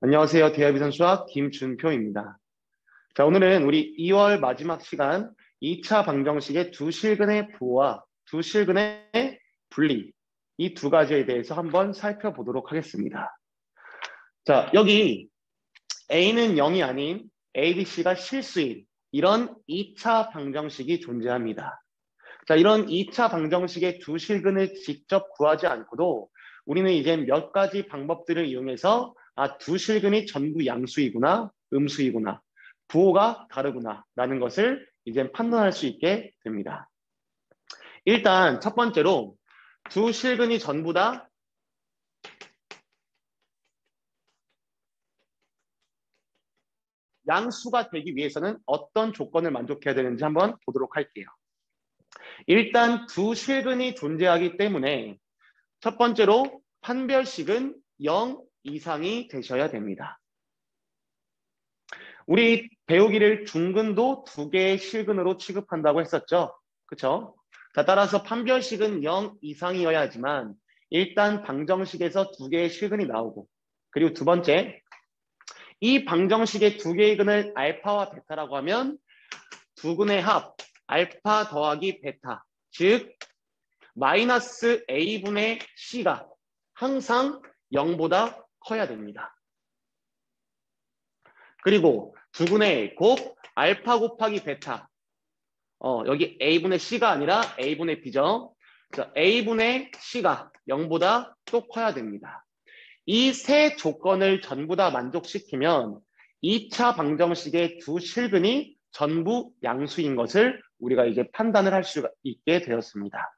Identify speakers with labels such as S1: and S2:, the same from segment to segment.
S1: 안녕하세요. 대하비전 수학 김준표입니다. 자, 오늘은 우리 2월 마지막 시간 2차 방정식의 두 실근의 부호와 두 실근의 분리, 이 두 가지에 대해서 한번 살펴보도록 하겠습니다. 자, 여기 A는 0이 아닌 A, B, C가 실수인 이런 2차 방정식이 존재합니다. 자, 이런 2차 방정식의 두 실근을 직접 구하지 않고도 우리는 이제 몇 가지 방법들을 이용해서 두 실근이 전부 양수이구나, 음수이구나, 부호가 다르구나 라는 것을 이제 판단할 수 있게 됩니다. 일단 첫 번째로 두 실근이 전부 다 양수가 되기 위해서는 어떤 조건을 만족해야 되는지 한번 보도록 할게요. 일단 두 실근이 존재하기 때문에 첫 번째로 판별식은 0 이상이 되셔야 됩니다. 우리 배우기를 중근도 두 개의 실근으로 취급한다고 했었죠. 그렇죠? 자, 따라서 판별식은 0 이상이어야 하지만 일단 방정식에서 두 개의 실근이 나오고, 그리고 두 번째, 이 방정식의 두 개의 근을 알파와 베타라고 하면 두 근의 합 알파 더하기 베타, 즉 마이너스 a분의 c가 항상 0보다 커야 됩니다. 그리고 두 근의 곱 알파 곱하기 베타, 여기 a분의 c가 아니라 a분의 b죠. 자, a분의 c가 0보다 또 커야 됩니다. 이 세 조건을 전부 다 만족시키면 2차 방정식의 두 실근이 전부 양수인 것을 우리가 이제 판단을 할 수 있게 되었습니다.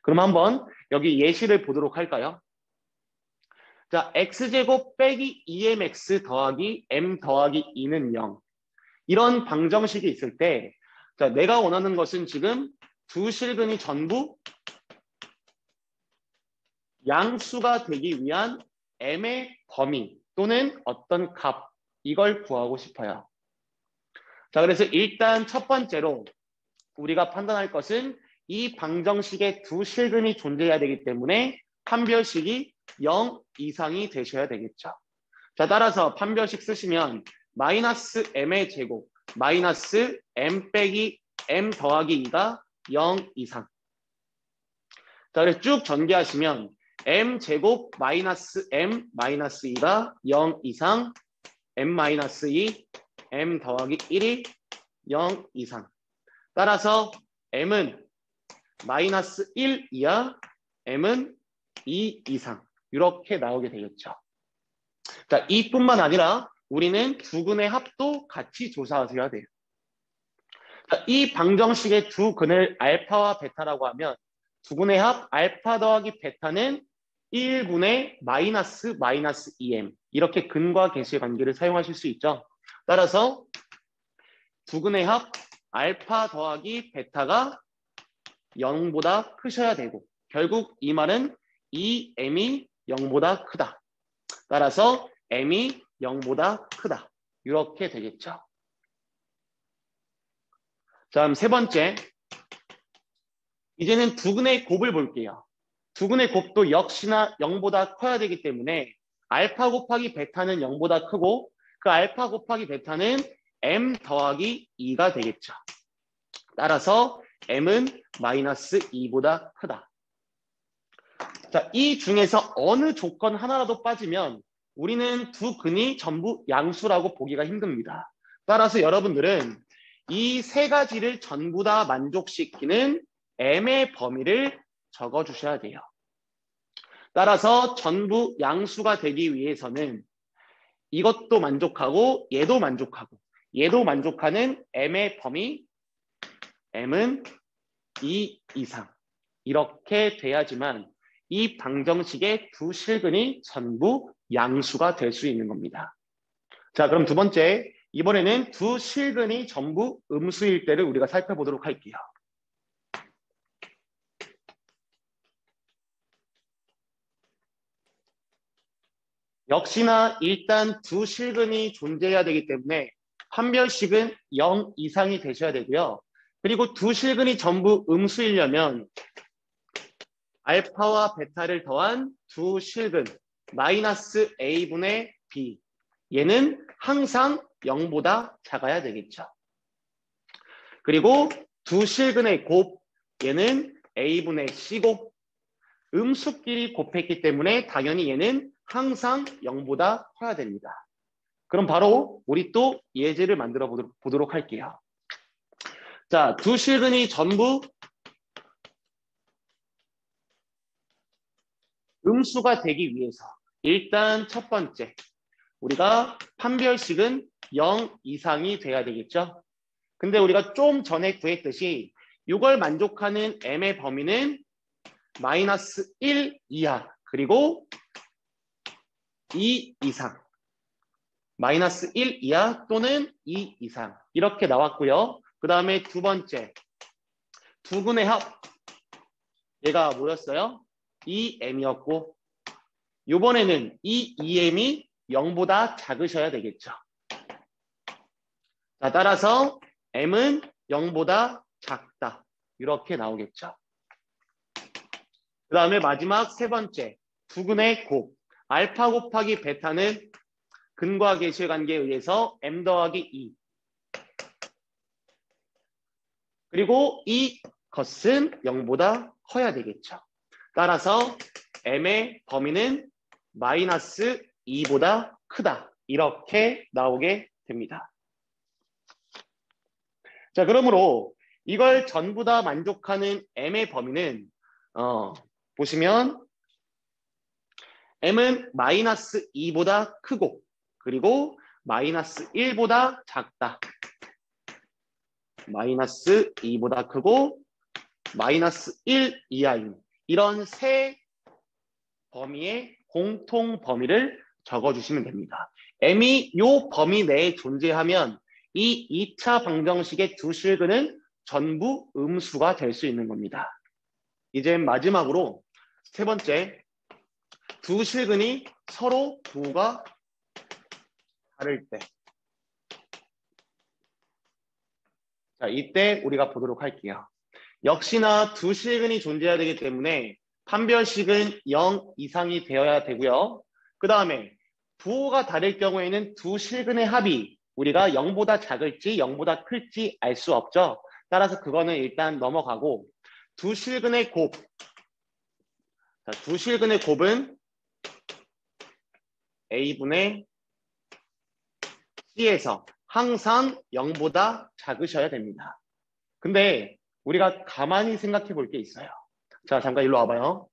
S1: 그럼 한번 여기 예시를 보도록 할까요? 자, x제곱 빼기 2mx 더하기 m 더하기 2는 0. 이런 방정식이 있을 때, 자, 내가 원하는 것은 지금 두 실근이 전부 양수가 되기 위한 m의 범위 또는 어떤 값, 이걸 구하고 싶어요. 자, 그래서 일단 첫 번째로 우리가 판단할 것은 이 방정식의 두 실근이 존재해야 되기 때문에 판별식이 0 이상이 되셔야 되겠죠. 자, 따라서 판별식 쓰시면 마이너스 m의 제곱 마이너스 m 빼기 m 더하기 2가 0 이상. 자, 그래서 쭉 전개하시면 m 제곱 마이너스 m 마이너스 2가 0 이상, m 마이너스 2, m 더하기 1이 0 이상. 따라서 m은 마이너스 1 이하, m은 2 이상. 이렇게 나오게 되겠죠. 자, 이뿐만 아니라 우리는 두 근의 합도 같이 조사하셔야 돼요. 자, 이 방정식의 두 근을 알파와 베타라고 하면 두 근의 합 알파 더하기 베타는 1분의 마이너스 2m 이렇게 근과 계수의 관계를 사용하실 수 있죠. 따라서 두 근의 합 알파 더하기 베타가 0보다 크셔야 되고, 결국 이 말은 이 m이 0보다 크다. 따라서 m이 0보다 크다. 이렇게 되겠죠. 자, 그럼 세 번째, 이제는 두 근의 곱을 볼게요. 두 근의 곱도 역시나 0보다 커야 되기 때문에 알파 곱하기 베타는 0보다 크고 그 알파 곱하기 베타는 m 더하기 2가 되겠죠. 따라서 m은 마이너스 2보다 크다. 자, 이 중에서 어느 조건 하나라도 빠지면 우리는 두 근이 전부 양수라고 보기가 힘듭니다. 따라서 여러분들은 이 세 가지를 전부 다 만족시키는 m의 범위를 적어주셔야 돼요. 따라서 전부 양수가 되기 위해서는 이것도 만족하고 얘도 만족하고 얘도 만족하는 m의 범위, m은 2 이상. 이렇게 돼야지만 이 방정식의 두 실근이 전부 양수가 될 수 있는 겁니다. 자, 그럼 두 번째, 이번에는 두 실근이 전부 음수일 때를 우리가 살펴보도록 할게요. 역시나 일단 두 실근이 존재해야 되기 때문에 판별식은 0 이상이 되셔야 되고요. 그리고 두 실근이 전부 음수이려면 알파와 베타를 더한 두 실근 마이너스 a분의 B. 얘는 항상 0보다 작아야 되겠죠. 그리고 두 실근의 곱, 얘는 A분의 C고 음수끼리 곱했기 때문에 당연히 얘는 항상 0보다 커야 됩니다. 그럼 바로 우리 또 예제를 만들어 보도록 할게요. 자, 두 실근이 전부 음수가 되기 위해서 일단 첫 번째, 우리가 판별식은 0 이상이 돼야 되겠죠. 근데 우리가 좀 전에 구했듯이 이걸 만족하는 m의 범위는 마이너스 1 이하 그리고 2 이상 마이너스 1 이하 또는 2 이상 이렇게 나왔고요. 그 다음에 두 번째 두근의 합 얘가 뭐였어요? 2m이었고 이번에는 이 2m이 0보다 작으셔야 되겠죠. 자, 따라서 m은 0보다 작다 이렇게 나오겠죠. 그 다음에 마지막 세 번째 두근의 곱 알파 곱하기 베타는 근과 계시의 관계에 의해서 m 더하기 2 그리고 이 것은 0보다 커야 되겠죠. 따라서 m의 범위는 마이너스 2보다 크다 이렇게 나오게 됩니다. 자, 그러므로 이걸 전부 다 만족하는 m의 범위는 보시면 m은 마이너스 2보다 크고 그리고 마이너스 1보다 작다. 마이너스 2보다 크고 마이너스 1 이하인 이런 세 범위의 공통 범위를 적어주시면 됩니다. m이 이 범위 내에 존재하면 이 2차 방정식의 두 실근은 전부 음수가 될 수 있는 겁니다. 이제 마지막으로 세 번째 두 실근이 서로 부호가 다를 때 자, 이때 우리가 보도록 할게요. 역시나 두 실근이 존재해야 되기 때문에 판별식은 0 이상이 되어야 되고요. 그 다음에 부호가 다를 경우에는 두 실근의 합이 우리가 0보다 작을지 0보다 클지 알 수 없죠. 따라서 그거는 일단 넘어가고 두 실근의 곱, 자, 두 실근의 곱은 A분의 C에서 항상 0보다 작으셔야 됩니다. 근데 우리가 가만히 생각해 볼 게 있어요. 자, 잠깐 일로 와봐요.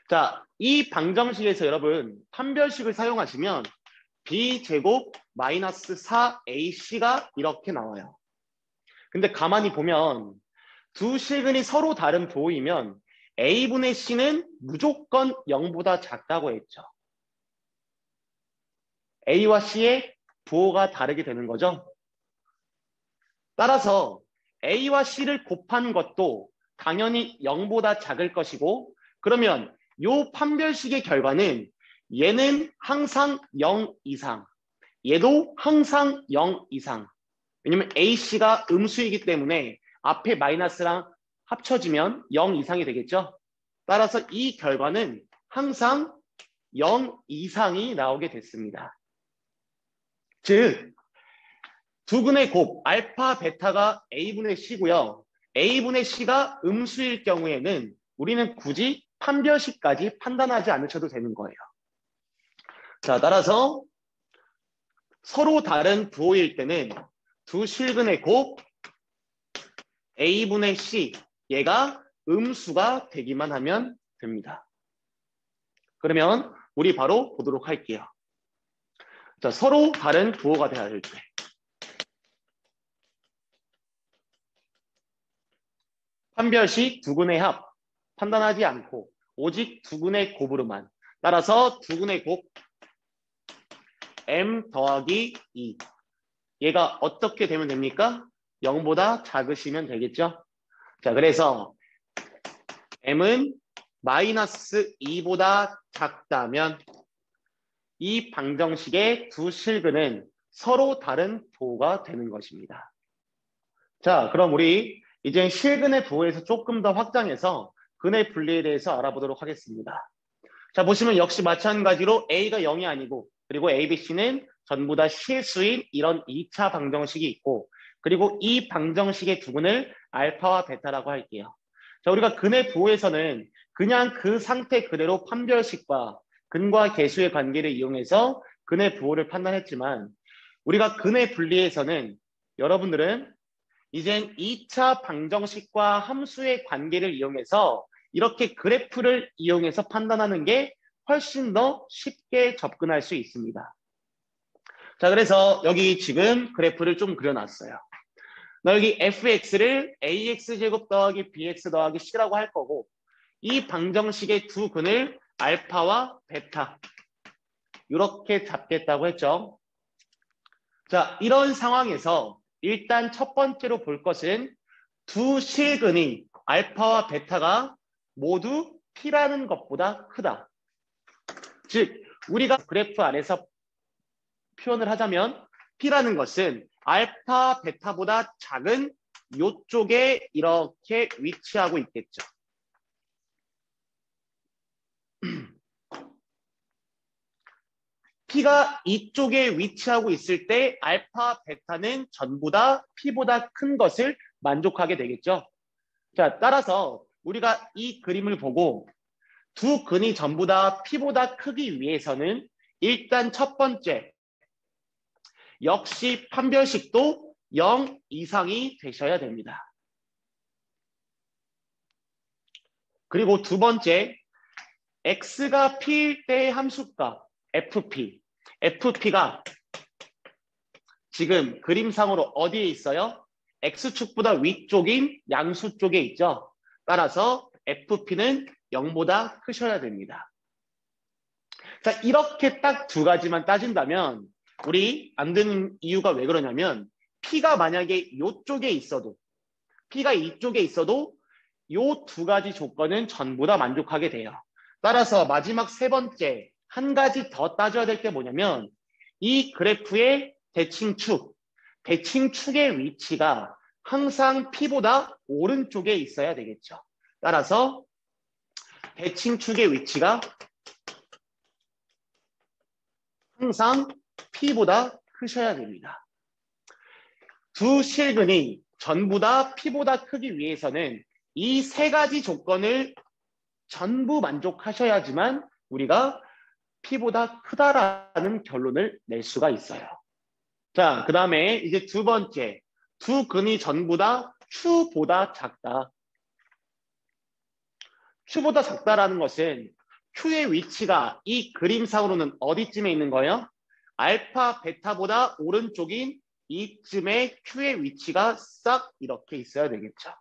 S1: 자, 이 방정식에서 여러분 판별식을 사용하시면 B제곱 마이너스 4AC가 이렇게 나와요. 근데 가만히 보면 두 실근이 서로 다른 부호이면 A분의 C는 무조건 0보다 작다고 했죠. A와 C의 부호가 다르게 되는 거죠. 따라서 A와 C를 곱한 것도 당연히 0보다 작을 것이고 그러면 이 판별식의 결과는 얘는 항상 0 이상, 얘도 항상 0 이상. 왜냐면 AC가 음수이기 때문에 앞에 마이너스랑 합쳐지면 0 이상이 되겠죠. 따라서 이 결과는 항상 0 이상이 나오게 됐습니다. 즉 두근의 곱 알파 베타가 A분의 C고요. A분의 C가 음수일 경우에는 우리는 굳이 판별식까지 판단하지 않으셔도 되는 거예요. 자, 따라서 서로 다른 부호일 때는 두 실근의 곱 A분의 C 얘가 음수가 되기만 하면 됩니다. 그러면 우리 바로 보도록 할게요. 자, 서로 다른 부호가 돼야 될 때. 판별식 두근의 합 판단하지 않고 오직 두근의 곱으로만 따라서 두근의 곱 m 더하기 2 얘가 어떻게 되면 됩니까? 0보다 작으시면 되겠죠? 자, 그래서 m은 마이너스 2보다 작다면 이 방정식의 두 실근은 서로 다른 부호가 되는 것입니다. 자, 그럼 우리 이제 실근의 부호에서 조금 더 확장해서 근의 분리에 대해서 알아보도록 하겠습니다. 자, 보시면 역시 마찬가지로 A가 0이 아니고 그리고 ABC는 전부 다 실수인 이런 2차 방정식이 있고, 그리고 이 방정식의 두근을 알파와 베타라고 할게요. 자, 우리가 근의 부호에서는 그냥 그 상태 그대로 판별식과 근과 계수의 관계를 이용해서 근의 부호를 판단했지만, 우리가 근의 분리에서는 여러분들은 이젠 2차 방정식과 함수의 관계를 이용해서 이렇게 그래프를 이용해서 판단하는 게 훨씬 더 쉽게 접근할 수 있습니다. 자, 그래서 여기 지금 그래프를 좀 그려놨어요. 나 여기 fx를 ax제곱 더하기 bx 더하기 c라고 할 거고, 이 방정식의 두 근을 알파와 베타 이렇게 잡겠다고 했죠. 자, 이런 상황에서 일단 첫 번째로 볼 것은 두 실근이 알파와 베타가 모두 p라는 것보다 크다. 즉, 우리가 그래프 안에서 표현을 하자면 p라는 것은 알파, 베타보다 작은 이쪽에 이렇게 위치하고 있겠죠. p가 이쪽에 위치하고 있을 때 알파, 베타는 전부 다 p보다 큰 것을 만족하게 되겠죠. 자, 따라서 우리가 이 그림을 보고 두 근이 전부 다 p보다 크기 위해서는 일단 첫 번째, 역시 판별식도 0 이상이 되셔야 됩니다. 그리고 두 번째, x가 p일 때의 함수값 fp, fp가 지금 그림상으로 어디에 있어요? x축보다 위쪽인 양수 쪽에 있죠. 따라서 fp는 0보다 크셔야 됩니다. 자, 이렇게 딱 두 가지만 따진다면 우리 안 되는 이유가 왜 그러냐면 p가 만약에 이쪽에 있어도, p가 이쪽에 있어도 이 두 가지 조건은 전부 다 만족하게 돼요. 따라서 마지막 세 번째, 한 가지 더 따져야 될 게 뭐냐면 이 그래프의 대칭축의 위치가 항상 p보다 오른쪽에 있어야 되겠죠. 따라서 대칭축의 위치가 항상 p보다 크셔야 됩니다. 두 실근이 전부 다 p보다 크기 위해서는 이 세 가지 조건을 전부 만족하셔야지만 우리가 p보다 크다라는 결론을 낼 수가 있어요. 자, 그 다음에 이제 두 번째, 두 근이 전부 다 q보다 작다. q보다 작다라는 것은 q의 위치가 이 그림상으로는 어디쯤에 있는 거예요? 알파, 베타보다 오른쪽인 이쯤에 q의 위치가 싹 이렇게 있어야 되겠죠.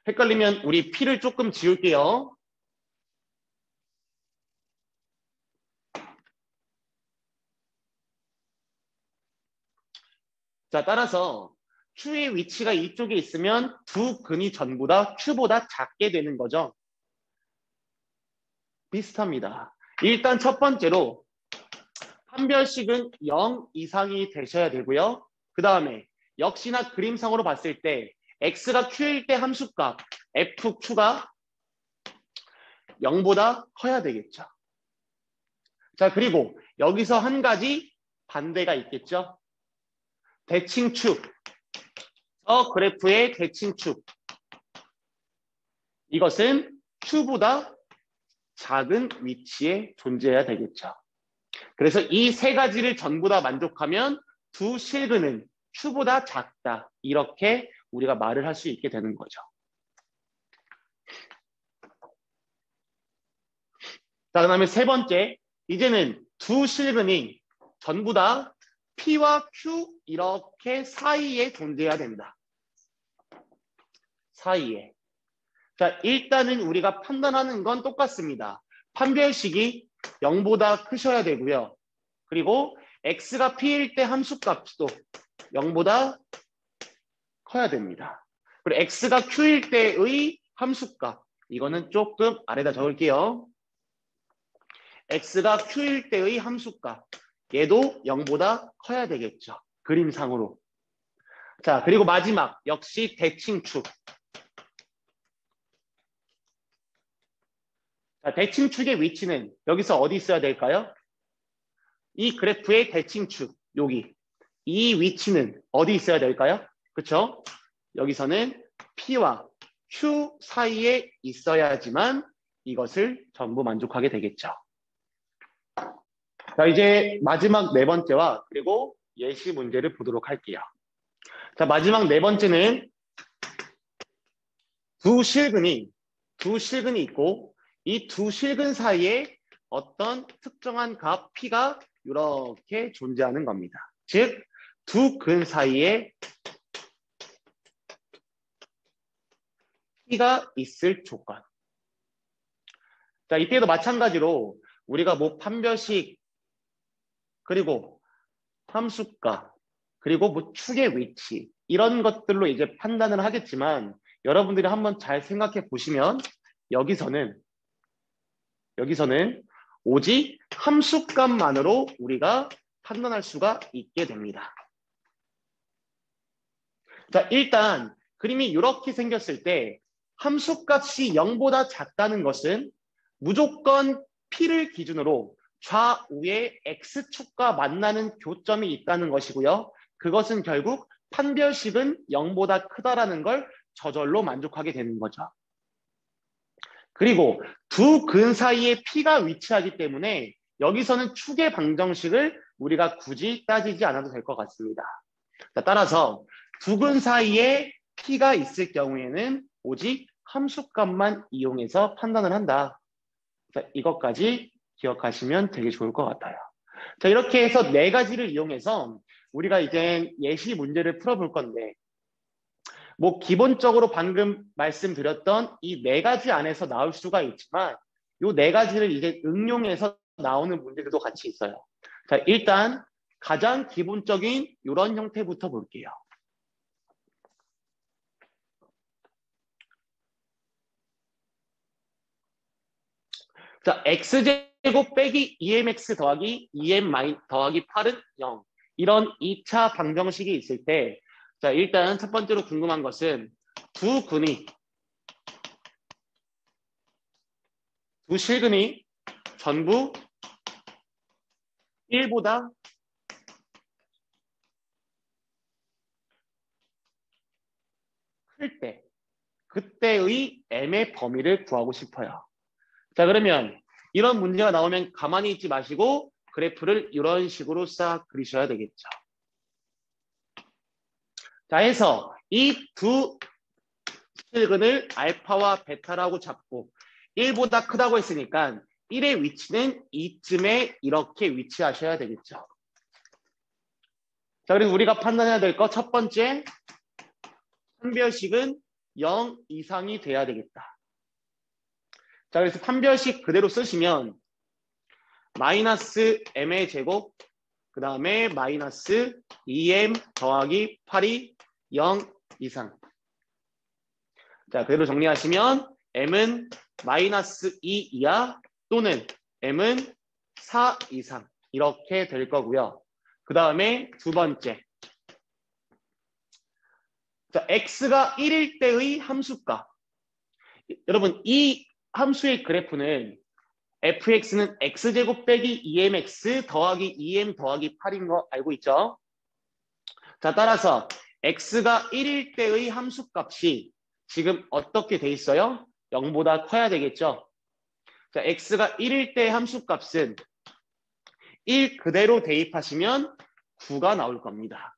S1: 헷갈리면 우리 p를 조금 지울게요. 자, 따라서 q의 위치가 이쪽에 있으면 두 근이 전부 다 q보다 작게 되는 거죠. 비슷합니다. 일단 첫 번째로 판별식은 0 이상이 되셔야 되고요. 그 다음에 역시나 그림상으로 봤을 때 x가 q일 때 함수값 fq가 0보다 커야 되겠죠. 자, 그리고 여기서 한 가지 반대가 있겠죠. 대칭축, 그래프의 대칭축, 이것은 q보다 작은 위치에 존재해야 되겠죠. 그래서 이 세 가지를 전부 다 만족하면 두 실근은 q보다 작다. 이렇게 우리가 말을 할 수 있게 되는 거죠. 자, 그 다음에 세 번째, 이제는 두 실근이 전부 다 p와 q 이렇게 사이에 존재해야 됩니다. 사이에. 자, 일단은 우리가 판단하는 건 똑같습니다. 판별식이 0보다 크셔야 되고요. 그리고 x가 p일 때 함수값도 0보다 커야 됩니다. 그리고 x가 q일 때의 함수값, 이거는 조금 아래다 적을게요. x가 q일 때의 함수값, 얘도 0보다 커야 되겠죠. 그림상으로. 자, 그리고 마지막 역시 대칭축. 자, 자, 대칭축의 위치는 여기서 어디 있어야 될까요? 이 그래프의 대칭축, 여기. 이 위치는 어디 있어야 될까요? 그렇죠? 여기서는 P와 Q 사이에 있어야지만 이것을 전부 만족하게 되겠죠. 자, 이제 마지막 네 번째와 그리고 예시 문제를 보도록 할게요. 자, 마지막 네 번째는 두 실근이 있고 이 두 실근 사이에 어떤 특정한 값 P가 이렇게 존재하는 겁니다. 즉, 두 근 사이에 P가 있을 조건. 자, 이때도 마찬가지로 우리가 뭐 판별식 그리고 함수가 그리고 뭐 축의 위치 이런 것들로 이제 판단을 하겠지만 여러분들이 한번 잘 생각해 보시면 여기서는 오직 함수값만으로 우리가 판단할 수가 있게 됩니다. 자, 일단 그림이 이렇게 생겼을 때 함수값이 0보다 작다는 것은 무조건 P를 기준으로 좌우의 X축과 만나는 교점이 있다는 것이고요. 그것은 결국 판별식은 0보다 크다라는 걸 저절로 만족하게 되는 거죠. 그리고 두 근 사이에 P가 위치하기 때문에 여기서는 축의 방정식을 우리가 굳이 따지지 않아도 될 것 같습니다. 자, 따라서 두 근 사이에 P가 있을 경우에는 오직 함수값만 이용해서 판단을 한다. 자, 이것까지 기억하시면 되게 좋을 것 같아요. 자, 이렇게 해서 네 가지를 이용해서 우리가 이제 예시 문제를 풀어볼 건데 뭐 기본적으로 방금 말씀드렸던 이 네 가지 안에서 나올 수가 있지만 이 네 가지를 이제 응용해서 나오는 문제들도 같이 있어요. 자, 일단 가장 기본적인 이런 형태부터 볼게요. 자, x제곱 빼기 2mx 더하기 2m 더하기 8은 0. 이런 2차 방정식이 있을 때, 자, 일단 첫 번째로 궁금한 것은 두 실근이 전부 1보다 클 때, 그때의 m의 범위를 구하고 싶어요. 자, 그러면 이런 문제가 나오면 가만히 있지 마시고 그래프를 이런 식으로 싹 그리셔야 되겠죠. 자, 해서 이 두 실근을 알파와 베타라고 잡고 1보다 크다고 했으니까 1의 위치는 이쯤에 이렇게 위치하셔야 되겠죠. 자, 그래서 우리가 판단해야 될 것 첫 번째, 판별식은 0 이상이 돼야 되겠다. 자, 그래서 판별식 그대로 쓰시면 마이너스 m의 제곱 그 다음에 마이너스 2m 더하기 8이 0 이상. 자, 그대로 정리하시면 m은 마이너스 2 이하 또는 m은 4 이상 이렇게 될 거고요. 그 다음에 두 번째. 자, x가 1일 때의 함수값. 여러분, 이 함수의 그래프는 fx는 x제곱 빼기 2mx 더하기 2m 더하기 8인 거 알고 있죠? 자, 따라서 x가 1일 때의 함수값이 지금 어떻게 돼 있어요? 0보다 커야 되겠죠? 자, x가 1일 때의 함수값은 1 그대로 대입하시면 9가 나올 겁니다.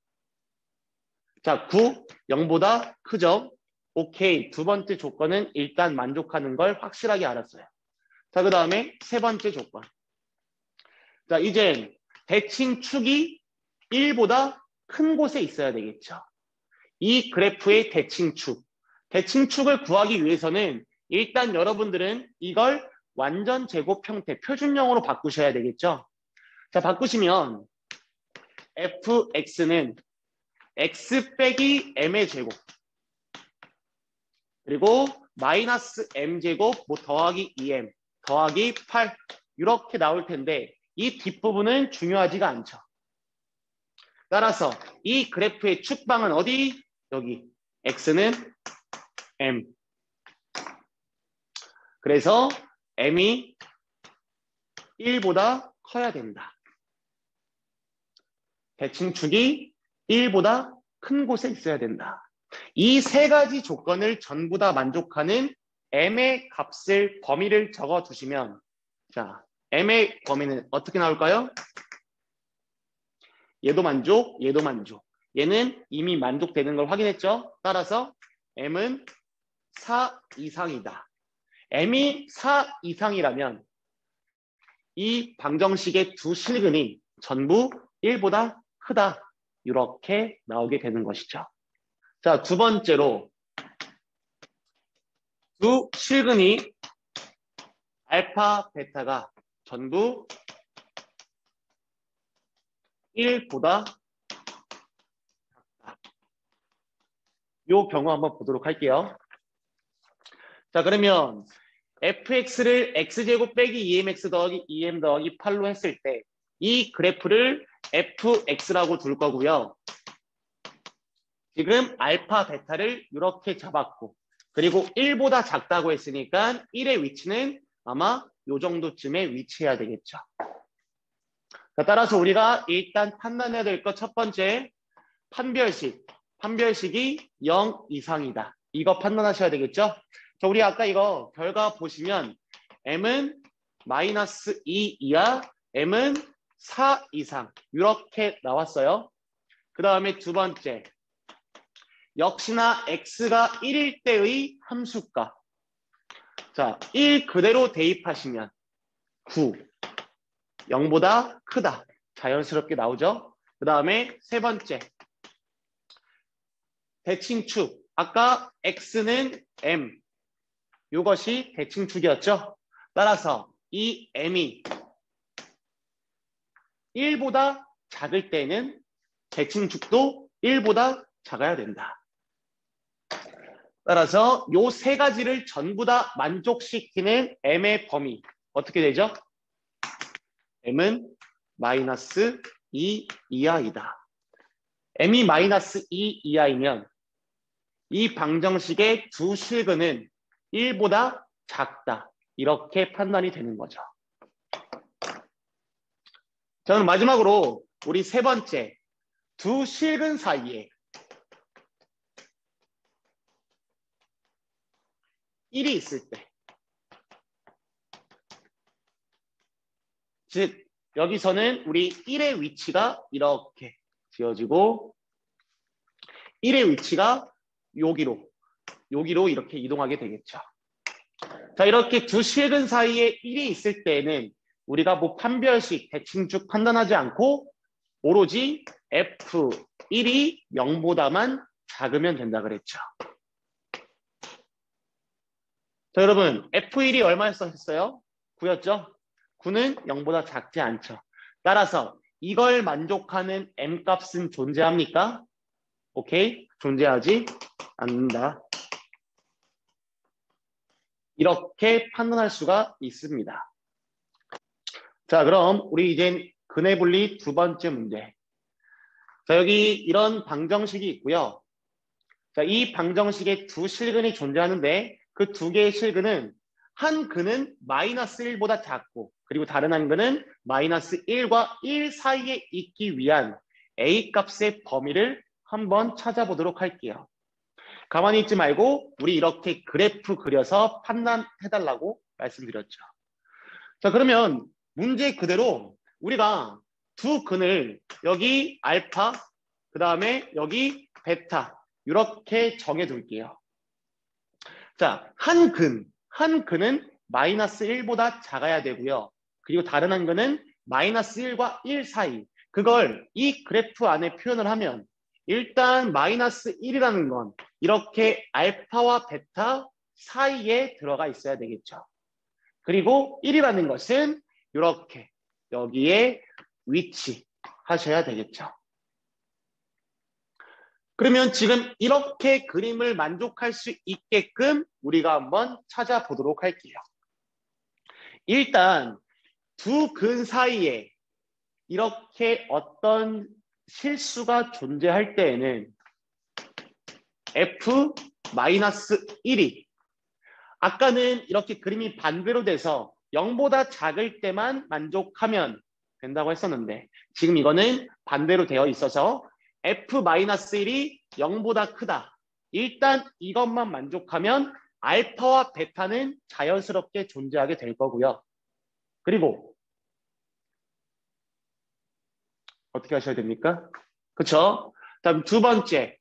S1: 자, 9, 0보다 크죠? 오케이. 두 번째 조건은 일단 만족하는 걸 확실하게 알았어요. 자, 그 다음에 세 번째 조건. 자, 이제 대칭축이 1보다 큰 곳에 있어야 되겠죠. 이 그래프의 대칭축을 구하기 위해서는 일단 여러분들은 이걸 완전 제곱 형태, 표준형으로 바꾸셔야 되겠죠. 자, 바꾸시면 fx는 x 빼기 m의 제곱 그리고 마이너스 m제곱 뭐 더하기 2m 더하기 8 이렇게 나올 텐데 이 뒷부분은 중요하지가 않죠. 따라서 이 그래프의 축방은 어디? 여기 x는 m. 그래서 m이 1보다 커야 된다. 대칭축이 1보다 큰 곳에 있어야 된다. 이 세 가지 조건을 전부 다 만족하는 m의 값을 범위를 적어두시면 자, m의 범위는 어떻게 나올까요? 얘도 만족, 얘도 만족. 얘는 이미 만족되는 걸 확인했죠? 따라서 m은 4 이상이다. m이 4 이상이라면 이 방정식의 두 실근이 전부 1보다 크다. 이렇게 나오게 되는 것이죠. 자, 두 번째로 두 실근이 알파, 베타가 전부 1보다 작다. 이 경우 한번 보도록 할게요. 자, 그러면 fx를 x제곱 빼기 2mx 더하기 2m 더하기 8로 했을 때 이 그래프를 fx라고 둘 거고요. 지금 알파, 베타를 이렇게 잡았고 그리고 1보다 작다고 했으니까 1의 위치는 아마 이 정도쯤에 위치해야 되겠죠. 자, 따라서 우리가 일단 판단해야 될 것 첫 번째 판별식이 0 이상이다. 이거 판단하셔야 되겠죠. 자, 우리 아까 이거 결과 보시면 m은 -2 이하, m은 4 이상 이렇게 나왔어요. 그 다음에 두 번째 역시나 x가 1일 때의 함수값. 자, 1 그대로 대입하시면 9, 0보다 크다. 자연스럽게 나오죠. 그 다음에 세 번째 대칭축. 아까 x는 m. 이것이 대칭축이었죠. 따라서 이 m이 1보다 작을 때는 대칭축도 1보다 작아야 된다. 따라서 이 세 가지를 전부 다 만족시키는 m의 범위 어떻게 되죠? m은 -2 이하이다. m이 -2 이하이면 이 방정식의 두 실근은 1보다 작다. 이렇게 판단이 되는 거죠. 자, 그럼 마지막으로 우리 세 번째 두 실근 사이에 1이 있을 때 즉 여기서는 우리 1의 위치가 이렇게 지어지고 1의 위치가 여기로 이렇게 이동하게 되겠죠. 자, 이렇게 두 실근 사이에 1이 있을 때는 우리가 뭐 판별식, 대칭축 판단하지 않고 오로지 F1이 0보다만 작으면 된다 그랬죠. 자, 여러분 F1이 얼마였어요? 9였죠? 9는 0보다 작지 않죠. 따라서 이걸 만족하는 M값은 존재합니까? 오케이? 존재하지 않는다. 이렇게 판단할 수가 있습니다. 자, 그럼 우리 이제 근해 분리 두 번째 문제. 자, 여기 이런 방정식이 있고요. 자, 이 방정식에 두 실근이 존재하는데 그 두 개의 실근은 한 근은 -1보다 작고 그리고 다른 한 근은 -1과 1 사이에 있기 위한 A 값의 범위를 한번 찾아보도록 할게요. 가만히 있지 말고 우리 이렇게 그래프 그려서 판단해달라고 말씀드렸죠. 자, 그러면 문제 그대로 우리가 두 근을 여기 알파, 그 다음에 여기 베타 이렇게 정해둘게요. 자, 한 근은 -1보다 작아야 되고요. 그리고 다른 한 근은 -1과 1 사이. 그걸 이 그래프 안에 표현을 하면 일단 -1이라는 건 이렇게 알파와 베타 사이에 들어가 있어야 되겠죠. 그리고 1이라는 것은 이렇게 여기에 위치하셔야 되겠죠. 그러면 지금 이렇게 그림을 만족할 수 있게끔 우리가 한번 찾아보도록 할게요. 일단 두 근 사이에 이렇게 어떤 실수가 존재할 때에는 F-1이 아까는 이렇게 그림이 반대로 돼서 0보다 작을 때만 만족하면 된다고 했었는데 지금 이거는 반대로 되어 있어서 f-1이 0보다 크다. 일단 이것만 만족하면 알파와 베타는 자연스럽게 존재하게 될 거고요. 그리고 어떻게 하셔야 됩니까? 그렇죠? 다음 두 번째,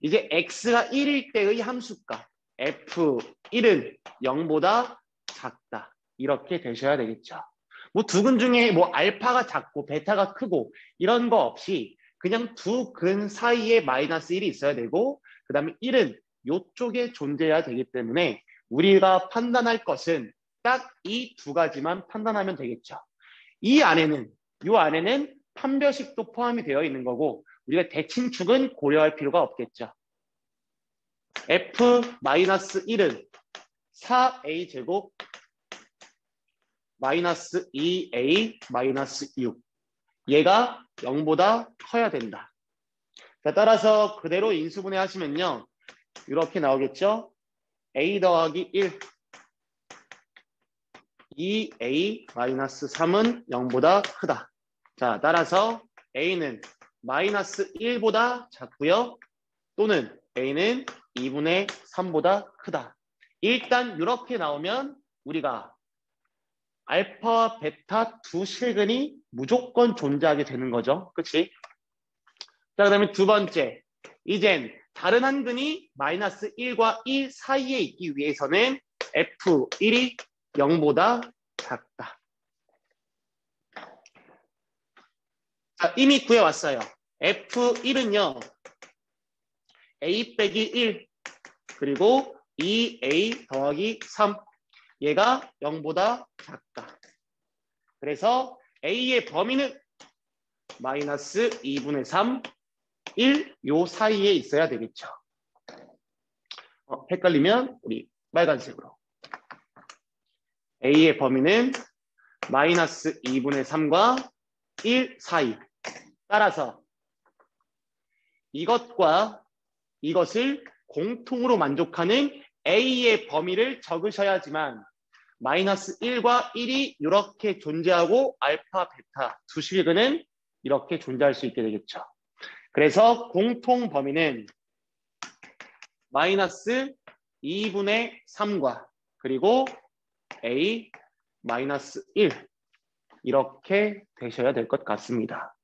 S1: 이제 x가 1일 때의 함수값 f1은 0보다 작다. 이렇게 되셔야 되겠죠. 뭐 두 근 중에 뭐 알파가 작고 베타가 크고 이런 거 없이 그냥 두 근 사이에 마이너스 1이 있어야 되고 그 다음에 1은 이쪽에 존재해야 되기 때문에 우리가 판단할 것은 딱 이 두 가지만 판단하면 되겠죠. 이 안에는 판별식도 포함이 되어 있는 거고 우리가 대칭축은 고려할 필요가 없겠죠. f-1은 4a 제곱 마이너스 2a 마이너스 6 얘가 0보다 커야 된다. 자, 따라서 그대로 인수분해 하시면요 이렇게 나오겠죠. a 더하기 1 2a 마이너스 3은 0보다 크다. 자, 따라서 a는 마이너스 1보다 작고요. 또는 a는 2분의 3보다 크다. 일단 이렇게 나오면 우리가 알파와 베타 두 실근이 무조건 존재하게 되는 거죠. 그치? 자, 그 다음에 두 번째. 이젠 다른 한 근이 마이너스 1과 2 사이에 있기 위해서는 f1이 0보다 작다. 자, 이미 구해왔어요. f1은요. a 빼기 1 그리고 2a 더하기 3 얘가 0보다 작다. 그래서 a의 범위는 마이너스 2분의 3, 1 요 사이에 있어야 되겠죠. 헷갈리면 우리 빨간색으로. a의 범위는 마이너스 2분의 3과 1 사이. 따라서 이것과 이것을 공통으로 만족하는 a의 범위를 적으셔야지만 마이너스 1과 1이 이렇게 존재하고 알파, 베타 두 실근은 이렇게 존재할 수 있게 되겠죠. 그래서 공통 범위는 마이너스 2분의 3과 그리고 a 마이너스 1 이렇게 되셔야 될 것 같습니다.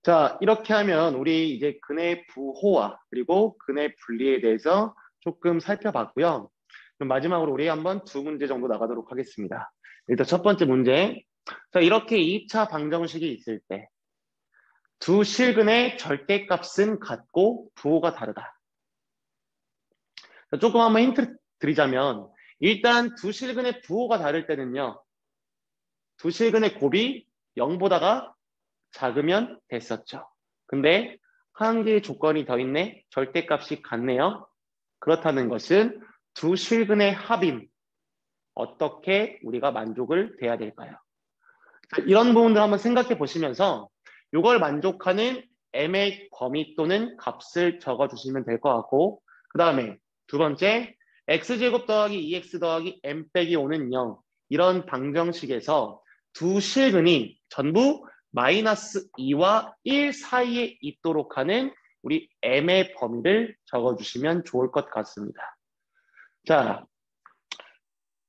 S1: 자, 이렇게 하면 우리 이제 근의 부호와 그리고 근의 분리에 대해서 조금 살펴봤고요. 그럼 마지막으로 우리 한번 두 문제 정도 나가도록 하겠습니다. 일단 첫 번째 문제. 자, 이렇게 2차 방정식이 있을 때 두 실근의 절대값은 같고 부호가 다르다. 자, 조금 한번 힌트 드리자면 일단 두 실근의 부호가 다를 때는요. 두 실근의 곱이 0보다가 작으면 됐었죠. 근데 한 개의 조건이 더 있네. 절대값이 같네요. 그렇다는 것은 두 실근의 합임 어떻게 우리가 만족을 돼야 될까요? 자, 이런 부분들 한번 생각해 보시면서 이걸 만족하는 m의 범위 또는 값을 적어주시면 될 것 같고 그 다음에 두 번째 x제곱 더하기 2x 더하기 m 빼기 5는 0 이런 방정식에서 두 실근이 전부 마이너스 2와 1 사이에 있도록 하는 우리 m의 범위를 적어주시면 좋을 것 같습니다. 자,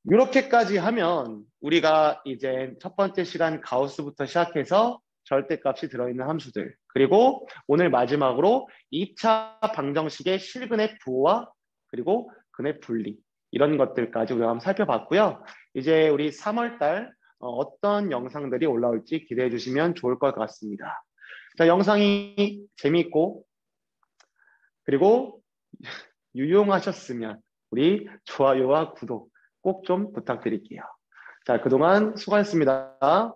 S1: 이렇게까지 하면 우리가 이제 첫 번째 시간 가우스부터 시작해서 절대값이 들어있는 함수들 그리고 오늘 마지막으로 2차 방정식의 실근의 부호와 그리고 근의 분리 이런 것들까지 우리가 한번 살펴봤고요. 이제 우리 3월달 어떤 영상들이 올라올지 기대해 주시면 좋을 것 같습니다. 자, 영상이 재미있고 그리고 유용하셨으면 우리 좋아요와 구독 꼭 좀 부탁드릴게요. 자, 그동안 수고하셨습니다.